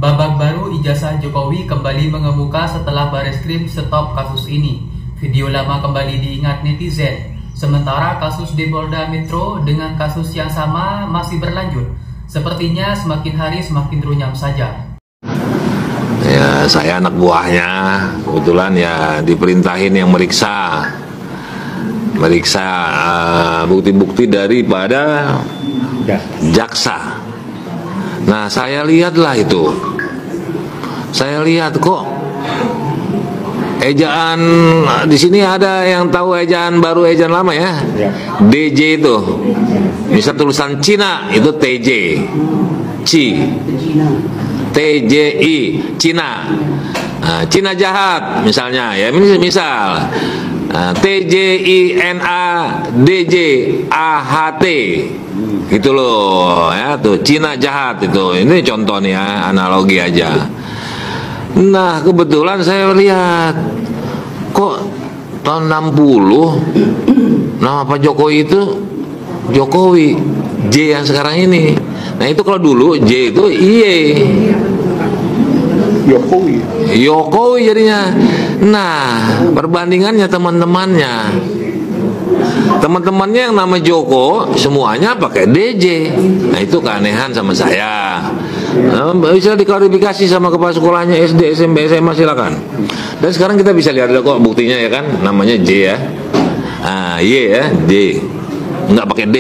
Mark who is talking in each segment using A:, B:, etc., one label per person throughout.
A: Babak baru ijazah Jokowi kembali mengemuka setelah Bareskrim stop kasus ini. Video lama kembali diingat netizen. Sementara kasus di Polda Metro dengan kasus yang sama masih berlanjut. Sepertinya semakin hari semakin runyam saja.
B: Ya, saya anak buahnya, kebetulan ya diperintahin yang meriksa bukti-bukti daripada jaksa. Nah, saya lihatlah itu. Saya lihat kok ejaan di sini ada yang tahu ejaan baru, ejaan lama ya. DJ itu. Misal tulisan Cina itu TJ. TJI Cina. Nah, Cina jahat misalnya ya. Ini misal TJINA DJ AHT gitu loh ya, tuh Cina jahat itu. Ini contoh nih ya, analogi aja. Nah, kebetulan saya lihat kok tahun 60 nama Pak Jokowi itu Jokowi J yang sekarang ini. Nah, itu kalau dulu J itu IE Jokowi jadinya. Nah, perbandingannya teman-temannya yang nama Joko semuanya pakai DJ. Nah, itu keanehan sama saya. Bisa diklarifikasi sama kepala sekolahnya SD, SMP, SMA, silakan. Dan sekarang kita bisa lihat kok buktinya ya kan, namanya J ya. Y ya, J. Nggak pakai D.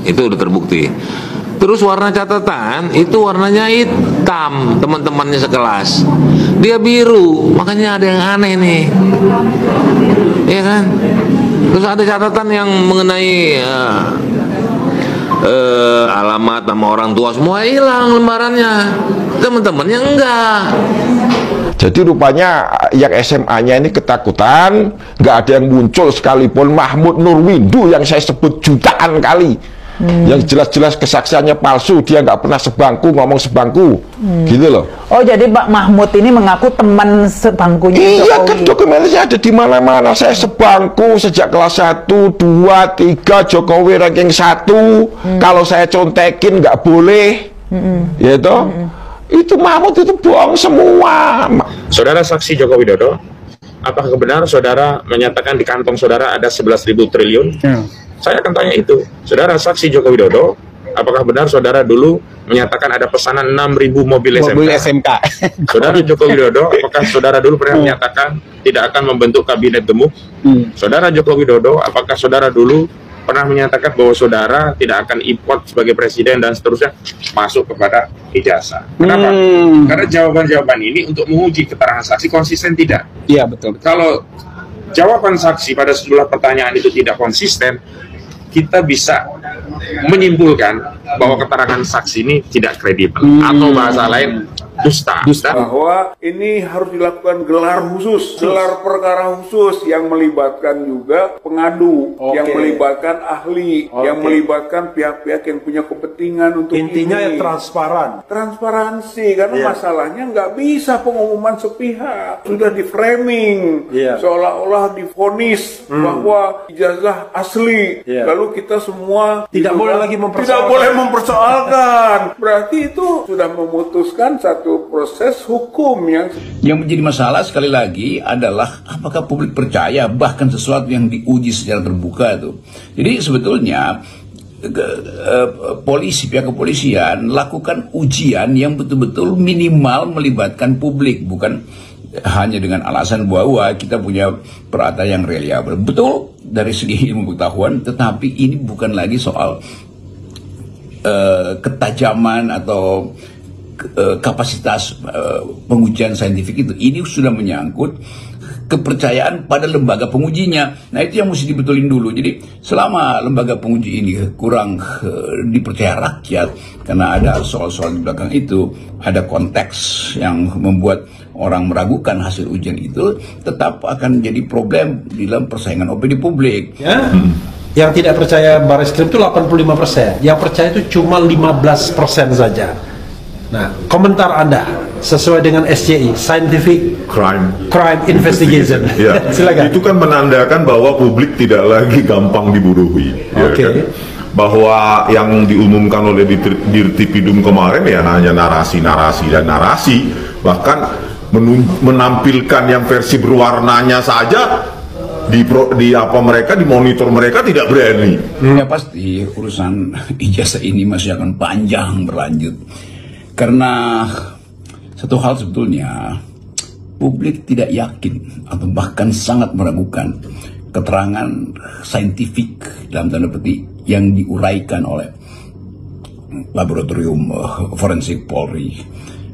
B: Itu udah terbukti. Terus warna catatan itu warnanya hitam, teman-temannya sekelas. Dia biru, makanya ada yang aneh nih. Iya kan? Terus ada catatan yang mengenai alamat nama orang tua, semua hilang lembarannya. Teman-temannya enggak.
C: Jadi rupanya yang SMA-nya ini ketakutan, nggak ada yang muncul sekalipun. Mahmud Nurwindu yang saya sebut jutaan kali, yang jelas-jelas kesaksiannya palsu, dia nggak pernah sebangku, ngomong sebangku, gitu loh.
D: Oh, jadi Pak Mahmud ini mengaku teman sebangkunya Jokowi.
C: Iya kan, dokumennya ada di mana-mana. Saya sebangku sejak kelas 1, 2, 3, Jokowi ranking 1. Kalau saya contekin nggak boleh, ya toh. Itu Mahmud itu bohong semua.
E: Saudara saksi Joko Widodo, apakah benar saudara menyatakan di kantong saudara ada 11.000 triliun? Saya akan tanya itu. Saudara saksi Joko Widodo, apakah benar saudara dulu menyatakan ada pesanan 6.000 mobil SMK? Saudara Joko Widodo, apakah saudara dulu pernah menyatakan tidak akan membentuk kabinet gemuk? Saudara Joko Widodo, apakah saudara dulu pernah menyatakan bahwa saudara tidak akan import sebagai presiden dan seterusnya, masuk kepada ijazah? Kenapa? Karena jawaban-jawaban ini untuk menguji keterangan saksi konsisten tidak?
F: Iya, betul.
E: Kalau jawaban saksi pada sejumlah pertanyaan itu tidak konsisten, kita bisa menyimpulkan bahwa keterangan saksi ini tidak kredibel, atau bahasa lain dusta.
G: Bahwa ini harus dilakukan gelar khusus, gelar perkara khusus yang melibatkan juga pengadu, yang melibatkan ahli, yang melibatkan pihak-pihak yang punya kepentingan untuk
H: intinya
G: ini.
H: Ya transparan,
G: transparansi, karena masalahnya nggak bisa pengumuman sepihak, sudah di framing, seolah-olah divonis bahwa ijazah asli, lalu kita semua
H: tidak boleh lagi
G: mempersoalkan. Berarti itu sudah memutuskan satu proses hukum yang
F: menjadi masalah sekali lagi adalah apakah publik percaya bahkan sesuatu yang diuji secara terbuka itu. Jadi sebetulnya pihak kepolisian lakukan ujian yang betul-betul minimal melibatkan publik, bukan hanya dengan alasan bahwa kita punya perata yang reliable. Betul dari segi ilmu pengetahuan, tetapi ini bukan lagi soal ketajaman atau kapasitas pengujian saintifik itu. Ini sudah menyangkut kepercayaan pada lembaga pengujinya. Nah, itu yang mesti dibetulin dulu. Jadi selama lembaga penguji ini kurang dipercaya rakyat karena ada soal-soal di belakang itu, ada konteks yang membuat orang meragukan hasil ujian itu, tetap akan jadi problem di dalam persaingan opini publik.
H: Yang tidak percaya Bareskrim itu 85%, yang percaya itu cuma 15% saja. Nah, komentar Anda sesuai dengan SCI, Scientific Crime Investigation.
I: Ya, silakan. Itu kan menandakan bahwa publik tidak lagi gampang dibodohi. Ya, kan? bahwa yang diumumkan oleh Dirtipidum kemarin ya hanya narasi-narasi dan narasi, bahkan menampilkan yang versi berwarnanya saja mereka di monitor mereka tidak berani.
F: Ya pasti urusan ijazah ini masih akan panjang berlanjut, karena satu hal sebetulnya publik tidak yakin atau bahkan sangat meragukan keterangan saintifik dalam tanda petik yang diuraikan oleh laboratorium forensik Polri.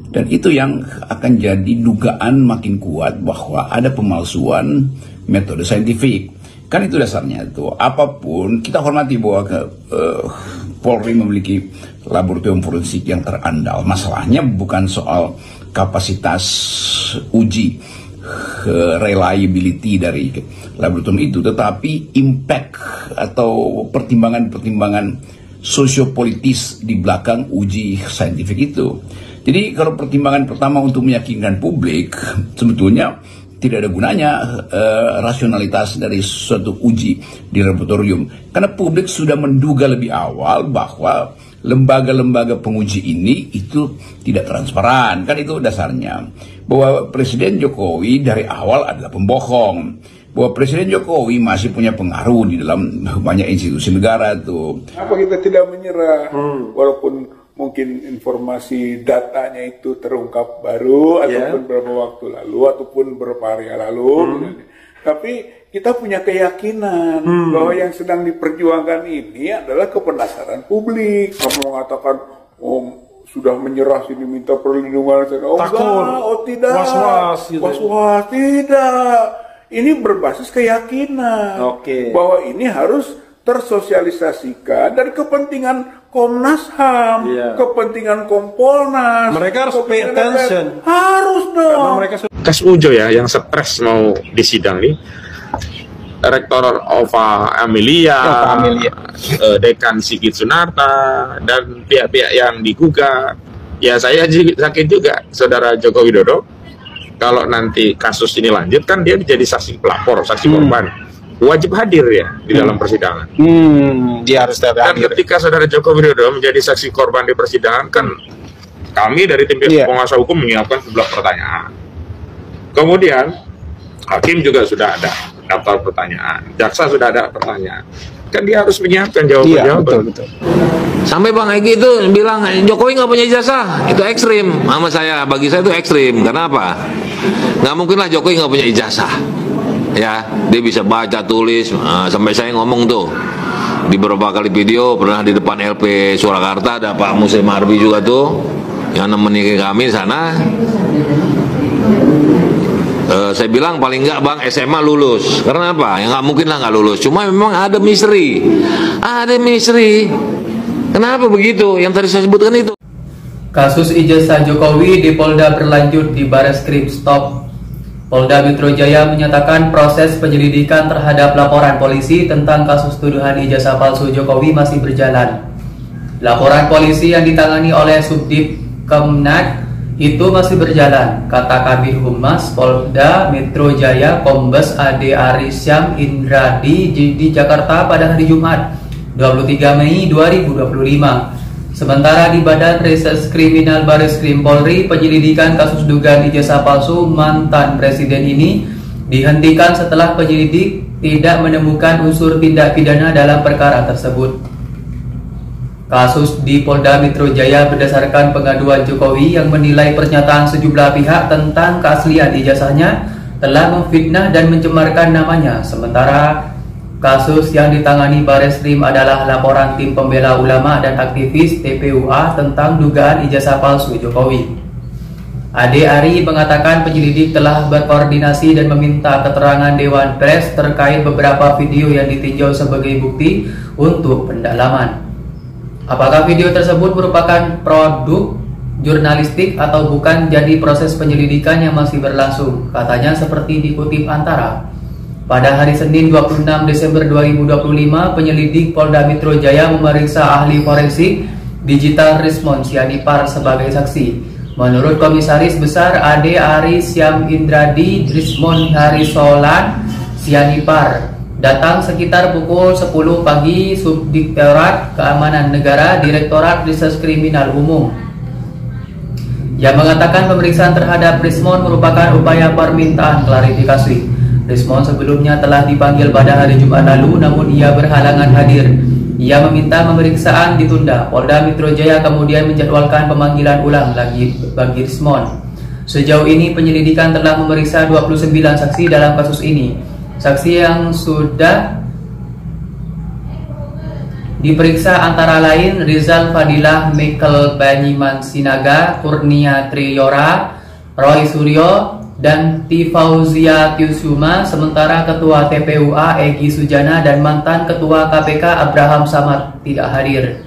F: Dan itu yang akan jadi dugaan makin kuat bahwa ada pemalsuan metode saintifik. Kan itu dasarnya itu. Apapun kita hormati bahwa Polri memiliki laboratorium forensik yang terandal. Masalahnya bukan soal kapasitas uji reliability dari laboratorium itu, tetapi impact atau pertimbangan-pertimbangan sosiopolitis di belakang uji saintifik itu. Jadi kalau pertimbangan pertama untuk meyakinkan publik, sebetulnya tidak ada gunanya rasionalitas dari suatu uji di laboratorium, karena publik sudah menduga lebih awal bahwa lembaga-lembaga penguji ini itu tidak transparan. Kan itu dasarnya, bahwa Presiden Jokowi dari awal adalah pembohong, bahwa Presiden Jokowi masih punya pengaruh di dalam banyak institusi negara tuh.
G: Apa kita tidak menyerah, walaupun mungkin informasi datanya itu terungkap baru ataupun beberapa waktu lalu ataupun beberapa hari lalu, tapi kita punya keyakinan bahwa yang sedang diperjuangkan ini adalah kepenasaran publik. Kamu mengatakan sudah menyerah sini minta perlindungan, tidak, was-was gitu. Was-was, tidak. Ini berbasis keyakinan bahwa ini harus tersosialisasikan dari kepentingan Komnas HAM, kepentingan Kompolnas.
H: Mereka harus pay attention.
G: Harus dong.
E: Kas Ujo ya, yang stres mau disidang nih, Rektor Ova Amelia, Dekan Sigit Sunarta, dan pihak-pihak yang digugat. Ya saya sakit juga, Saudara Joko Widodo, kalau nanti kasus ini lanjut kan dia menjadi saksi pelapor, saksi korban, wajib hadir ya di dalam persidangan.
J: Dia harus hadir.
E: Dan ketika Saudara Joko Widodo menjadi saksi korban di persidangan, kan kami dari tim penguasa hukum menyiapkan sejumlah pertanyaan. Kemudian hakim juga sudah ada daftar pertanyaan, jaksa sudah ada pertanyaan, kan dia harus menyiapkan jawaban-jawaban.
B: Sampai Bang Egi itu bilang Jokowi nggak punya ijazah, itu ekstrim sama saya. Bagi saya itu ekstrim. Kenapa? Nggak mungkin lah Jokowi nggak punya ijazah. Ya, dia bisa baca, tulis, sampai saya ngomong tuh di beberapa kali video, pernah di depan LP Surakarta ada Pak Muslim Harbi juga tuh yang nemenin kami sana. Saya bilang paling nggak Bang SMA lulus. Karena apa? Ya nggak mungkin lah nggak lulus. Cuma memang ada misteri. Kenapa begitu? Yang tadi saya sebutkan itu.
A: Kasus ijazah Jokowi di Polda berlanjut di Bareskrim Stop. Polda Metro Jaya menyatakan proses penyelidikan terhadap laporan polisi tentang kasus tuduhan ijazah palsu Jokowi masih berjalan. Laporan polisi yang ditangani oleh Subdit Kemnag itu masih berjalan, kata Kabid Humas Polda Metro Jaya Kombes Ade Arisyam Indradi di Jakarta pada hari Jumat 23 Mei 2025. Sementara di Badan Reserse Kriminal Bareskrim Polri, penyelidikan kasus dugaan ijazah palsu mantan presiden ini dihentikan setelah penyelidik tidak menemukan unsur tindak pidana dalam perkara tersebut. Kasus di Polda Metro Jaya berdasarkan pengaduan Jokowi yang menilai pernyataan sejumlah pihak tentang keaslian ijazahnya telah memfitnah dan mencemarkan namanya. Sementara kasus yang ditangani Bareskrim adalah laporan tim pembela ulama dan aktivis TPUA tentang dugaan ijazah palsu Jokowi. Ade Ari mengatakan penyelidik telah berkoordinasi dan meminta keterangan Dewan Pers terkait beberapa video yang ditinjau sebagai bukti untuk pendalaman. Apakah video tersebut merupakan produk jurnalistik atau bukan jadi proses penyelidikan yang masih berlangsung, katanya seperti dikutip Antara. Pada hari Senin 26 Desember 2025, penyelidik Polda Metro Jaya memeriksa ahli forensik digital Rismon Sianipar sebagai saksi. Menurut Komisaris Besar Ade Ari Syam Indradi, Rismon Harisolan Sianipar datang sekitar pukul 10 pagi Subdirektorat Keamanan Negara Direktorat Reserse Kriminal Umum yang mengatakan pemeriksaan terhadap Rismon merupakan upaya permintaan klarifikasi. Rismon sebelumnya telah dipanggil pada hari Jumat lalu, namun ia berhalangan hadir. Ia meminta pemeriksaan ditunda. Polda Metro Jaya kemudian menjadwalkan pemanggilan ulang lagi bagi Rismon. Sejauh ini penyelidikan telah memeriksa 29 saksi dalam kasus ini. Saksi yang sudah diperiksa antara lain Rizal Fadilah, Michael Banyiman Sinaga, Kurnia Triyora, Roy Suryo, dan Tifauzia Tiusuma. Sementara Ketua TPUA Egy Sujana dan mantan Ketua KPK Abraham Samad tidak hadir.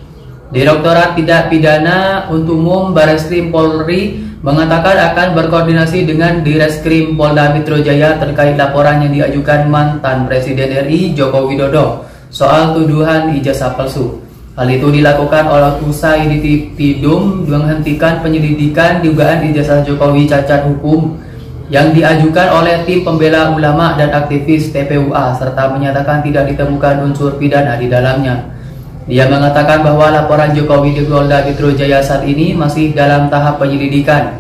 A: Direktorat Tindak Pidana Umum Bareskrim Polri mengatakan akan berkoordinasi dengan Direskrim Polda Metro Jaya terkait laporan yang diajukan mantan Presiden RI Joko Widodo soal tuduhan ijazah palsu. Hal itu dilakukan oleh usai Ditipidum menghentikan penyelidikan dugaan ijazah Jokowi cacat hukum yang diajukan oleh tim pembela ulama dan aktivis TPUA serta menyatakan tidak ditemukan unsur pidana di dalamnya. Dia mengatakan bahwa laporan Jokowi di Polda Metro Jaya saat ini masih dalam tahap penyelidikan.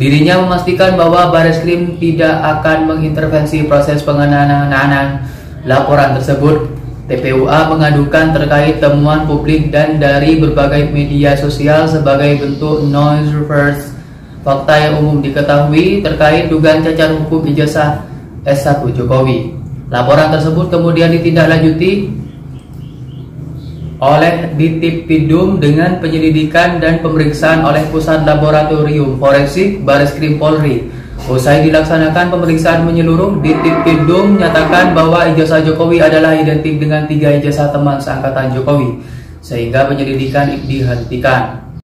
A: Dirinya memastikan bahwa Bareskrim tidak akan mengintervensi proses penanganan laporan tersebut. TPUA mengadukan terkait temuan publik dan dari berbagai media sosial sebagai bentuk noise reverse. Fakta yang umum diketahui terkait dugaan cacat hukum ijazah S1 Jokowi. Laporan tersebut kemudian ditindaklanjuti oleh Ditipidum dengan penyelidikan dan pemeriksaan oleh Pusat Laboratorium Forensik Bareskrim Polri. Usai dilaksanakan pemeriksaan menyeluruh, Ditipidum menyatakan bahwa ijazah Jokowi adalah identik dengan 3 ijazah teman seangkatan Jokowi, sehingga penyelidikan dihentikan.